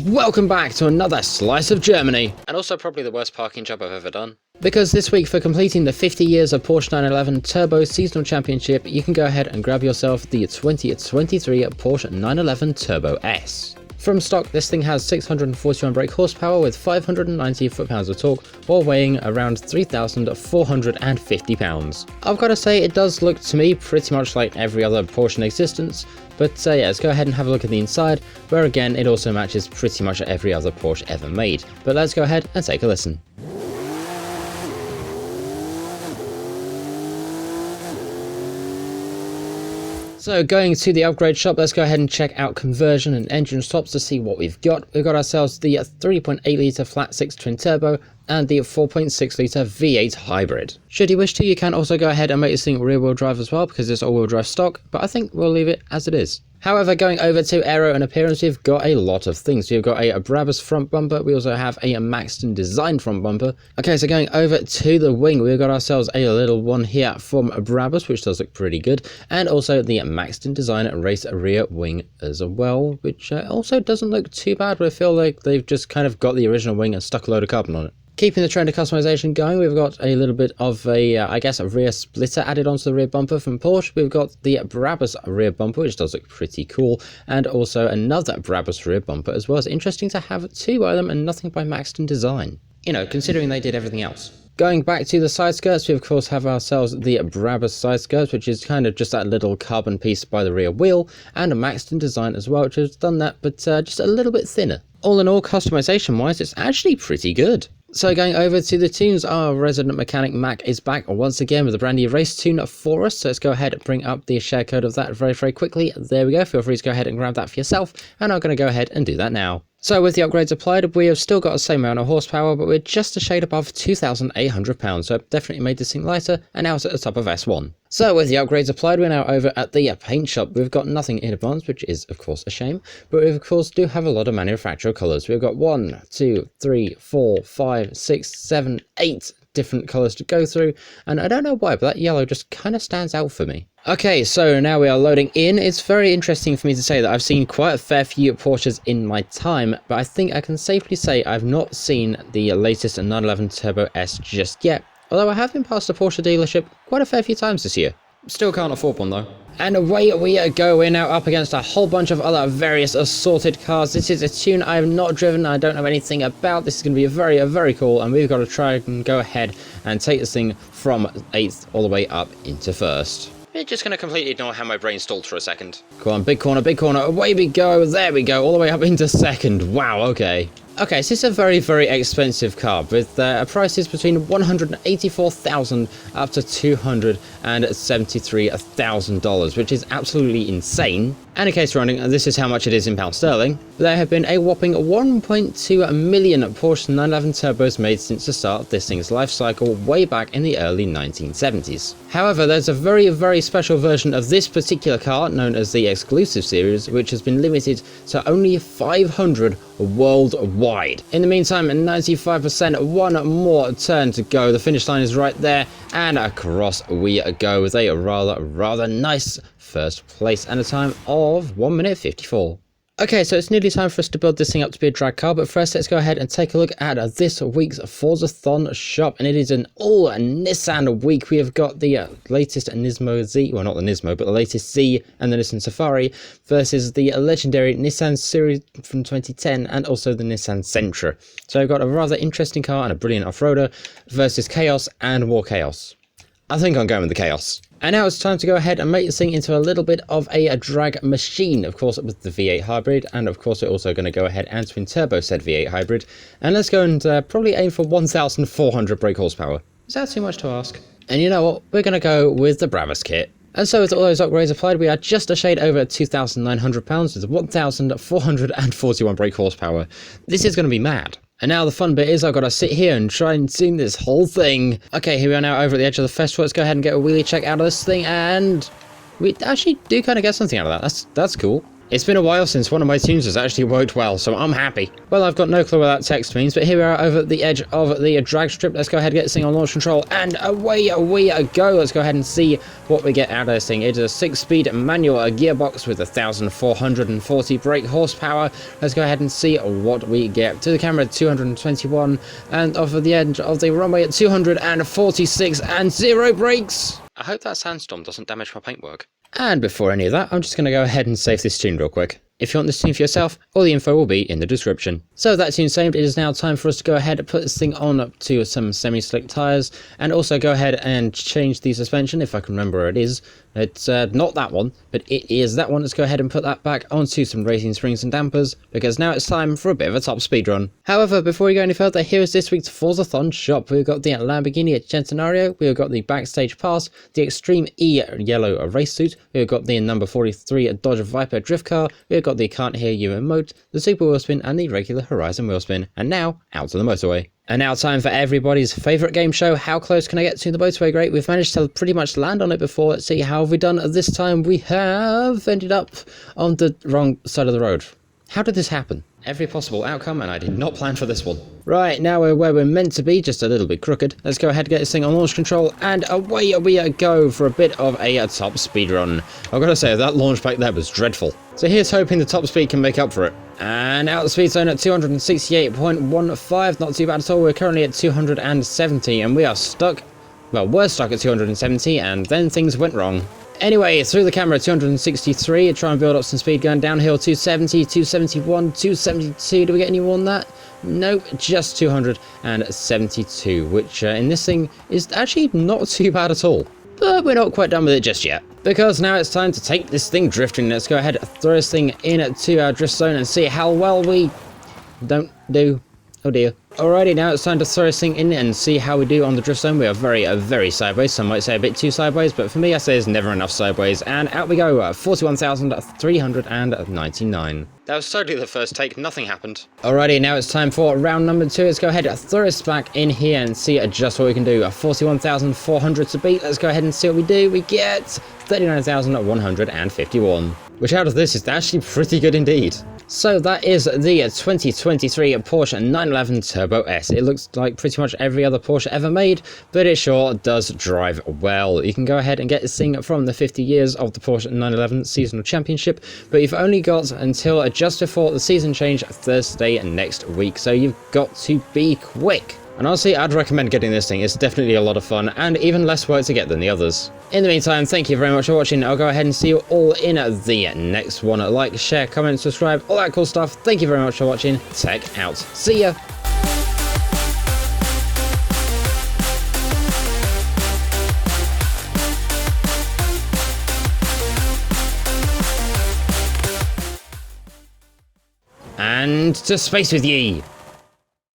Welcome back to another slice of Germany, and also probably the worst parking job I've ever done. Because this week, for completing the 50 years of Porsche 911 Turbo Seasonal Championship, you can go ahead and grab yourself the 2023 Porsche 911 Turbo S. From stock, this thing has 641 brake horsepower with 590 foot-pounds of torque, while weighing around 3,450 pounds. I've got to say, it does look to me pretty much like every other Porsche in existence, but yeah, let's go ahead and have a look at the inside, where again, it also matches pretty much every other Porsche ever made. But let's go ahead and take a listen. So going to the upgrade shop, let's go ahead and check out conversion and engine swaps to see what we've got. We've got ourselves the 3.8 litre flat 6 twin turbo and the 4.6 litre V8 hybrid. Should you wish to, you can also go ahead and make this thing rear wheel drive as well, because it's all wheel drive stock, but I think we'll leave it as it is. However, going over to aero and appearance, we've got a lot of things. We've got a Brabus front bumper. We also have a Maxton Design front bumper. Okay, so going over to the wing, we've got ourselves a little one here from Brabus, which does look pretty good. And also the Maxton Design race rear wing as well, which also doesn't look too bad, but I feel like they've just kind of got the original wing and stuck a load of carbon on it. Keeping the trend of customization going, we've got a little bit of a, I guess, a rear splitter added onto the rear bumper from Porsche. We've got the Brabus rear bumper, which does look pretty cool, and also another Brabus rear bumper as well. It's interesting to have two by them and nothing by Maxton Design, you know, considering they did everything else. Going back to the side skirts, we of course have ourselves the Brabus side skirts, which is kind of just that little carbon piece by the rear wheel, and a Maxton Design as well, which has done that, but just a little bit thinner. All in all, customization wise, it's actually pretty good. So going over to the tunes, our resident mechanic Mac is back once again with a brand new race tune for us. So let's go ahead and bring up the share code of that very quickly. There we go. Feel free to go ahead and grab that for yourself. And I'm going to go ahead and do that now. So with the upgrades applied, we have still got the same amount of horsepower, but we're just a shade above 2,800 pounds. So I've definitely made this thing lighter, and now it's at the top of S1. So with the upgrades applied, we're now over at the paint shop. We've got nothing in advance, which is of course a shame, but we of course do have a lot of manufacturer colours. We've got 1, 2, 3, 4, 5, 6, 7, 8 different colours to go through, and I don't know why, but that yellow just kind of stands out for me. Okay, so now we are loading in. It's very interesting for me to say that I've seen quite a fair few Porsches in my time, but I think I can safely say I've not seen the latest 911 Turbo S just yet, although I have been past a Porsche dealership quite a fair few times this year. Still can't afford one though. And away we go, we're now up against a whole bunch of other various assorted cars. This is a tune I have not driven, I don't know anything about. This is going to be very cool, and we've got to try and go ahead and take this thing from 8th all the way up into 1st. We're just going to completely ignore how my brain stalled for a second. Come on, big corner, away we go, there we go, all the way up into 2nd. Wow, okay. Okay, so this is a very expensive car with prices between $184,000 up to $273,000, which is absolutely insane. And in case running, this is how much it is in pound sterling. There have been a whopping 1.2 million Porsche 911 turbos made since the start of this thing's life cycle way back in the early 1970s. However, there's a very special version of this particular car known as the Exclusive Series, which has been limited to only 500 worldwide. In the meantime, 95%, one more turn to go. The finish line is right there, and across we go with a rather nice first place and a time of 1 minute 54. Okay, so it's nearly time for us to build this thing up to be a drag car, but first let's go ahead and take a look at this week's Forza-thon shop, and it is an all Nissan week. We have got the latest Nismo Z, well not the Nismo, but the latest Z and the Nissan Safari versus the legendary Nissan Series from 2010 and also the Nissan Sentra. So I've got a rather interesting car and a brilliant off-roader versus Chaos and more Chaos. I think I'm going with the Chaos. And now it's time to go ahead and make this thing into a little bit of a drag machine, of course with the V8 hybrid, and of course we're also going to go ahead and twin turbo said V8 hybrid, and let's go and probably aim for 1,400 brake horsepower. Is that too much to ask? And you know what, we're going to go with the Brabus kit. And so with all those upgrades applied, we are just a shade over £2,900 with 1,441 brake horsepower. This is going to be mad. And now the fun bit is I've got to sit here and try and sing this whole thing. Okay, here we are now over at the edge of the festival. Let's go ahead and get a wheelie check out of this thing, and we actually do kind of get something out of that. That's cool. It's been a while since one of my tunes has actually worked well, so I'm happy. Well, I've got no clue what that text means, but here we are over at the edge of the drag strip. Let's go ahead and get this thing on launch control, and away we go. Let's go ahead and see what we get out of this thing. It is a 6-speed manual gearbox with 1,440 brake horsepower. Let's go ahead and see what we get. To the camera at 221, and off of the edge of the runway at 246, and 0 brakes. I hope that sandstorm doesn't damage my paintwork. And before any of that, I'm just going to go ahead and save this tune real quick. If you want this tune for yourself, all the info will be in the description. So that tune saved, it is now time for us to go ahead and put this thing on up to some semi-slick tyres, and also go ahead and change the suspension, if I can remember where it is. It's not that one, but it is that one. Let's go ahead and put that back onto some racing springs and dampers, because now it's time for a bit of a top speed run. However, before we go any further, here is this week's Forzathon shop. We've got the Lamborghini Centenario, we've got the Backstage Pass, the Extreme E yellow race suit, we've got the number 43 Dodge Viper drift car, we've got the Can't Hear You emote, the Super Wheel Spin, and the regular Horizon Wheel Spin. And now, out to the motorway. And now time for everybody's favourite game show, How Close Can I Get to the Motorway Grate? We've managed to pretty much land on it before. Let's see, how have we done this time? We have ended up on the wrong side of the road. How did this happen? Every possible outcome, and I did not plan for this one. Right, now we're where we're meant to be, just a little bit crooked. Let's go ahead and get this thing on launch control, and away we go for a bit of a top speed run. I've got to say, that launch back there was dreadful. So here's hoping the top speed can make up for it. And out the speed zone at 268.15, not too bad at all. We're currently at 270, and we are stuck. Well, we're stuck at 270, and then things went wrong. Anyway, through the camera, 263, try and build up some speed going downhill, 270, 271, 272, do we get any more than that? Nope, just 272, which in this thing is actually not too bad at all. But we're not quite done with it just yet, because now it's time to take this thing drifting. Let's go ahead and throw this thing in to our drift zone and see how well we don't do. Oh dear. Alrighty, now it's time to throw this thing in and see how we do on the drift zone. We are very sideways. Some might say a bit too sideways, but for me, I say there's never enough sideways. And out we go, 41,399. That was totally the first take, nothing happened. Alrighty, now it's time for round number 2. Let's go ahead and throw this back in here and see just what we can do. 41,400 to beat. Let's go ahead and see what we do. We get 39,151. Which out of this is actually pretty good indeed. So that is the 2023 Porsche 911 Turbo S. It looks like pretty much every other Porsche ever made, but it sure does drive well. You can go ahead and get this thing from the 50 years of the Porsche 911 Seasonal Championship, but you've only got until just before the season change Thursday next week, so you've got to be quick. And honestly, I'd recommend getting this thing. It's definitely a lot of fun, and even less work to get than the others. In the meantime, thank you very much for watching. I'll go ahead and see you all in the next one. Like, share, comment, subscribe, all that cool stuff. Thank you very much for watching. Tech out. See ya! And to space with ye!